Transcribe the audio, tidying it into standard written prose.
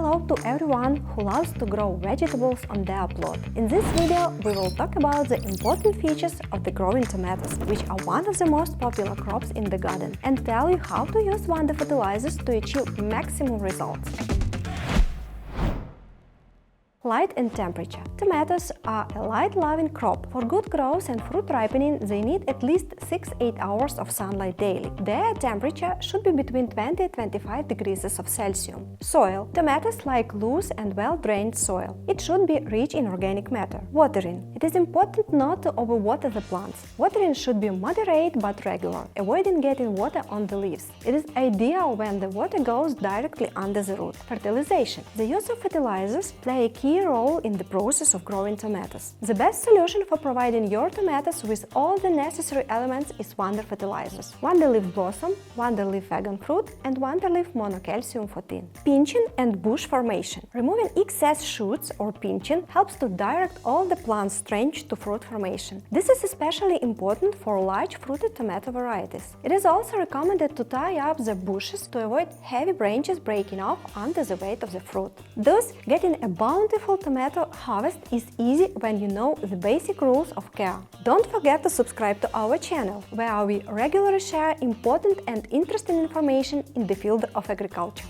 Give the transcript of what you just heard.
hello to everyone who loves to grow vegetables on their plot. In this video, we will talk about the important features of the growing tomatoes, which are one of the most popular crops in the garden, and tell you how to use wonder fertilizers to achieve maximum results. Light and temperature. Tomatoes are a light-loving crop. For good growth and fruit ripening, they need at least 6-8 hours of sunlight daily. Their temperature should be between 20 and 25 degrees Celsius. Soil. Tomatoes like loose and well-drained soil. It should be rich in organic matter. Watering. It is important not to overwater the plants. Watering should be moderate but regular, avoiding getting water on the leaves. It is ideal when the water goes directly under the root. Fertilization. The use of fertilizers play a key role in the process of growing tomatoes. The best solution for providing your tomatoes with all the necessary elements is wonder fertilizers: wonder leaf blossom, wonder leaf vegan fruit, and wonder leaf monocalcium 14. Pinching and bush formation. Removing excess shoots or pinching helps to direct all the plant's strength to fruit formation. This is especially important for large fruited tomato varieties. It is also recommended to tie up the bushes to avoid heavy branches breaking off under the weight of the fruit. Thus, getting a bountiful tomato harvest is easy when you know the basic rules of care. Don't forget to subscribe to our channel, where we regularly share important and interesting information in the field of agriculture.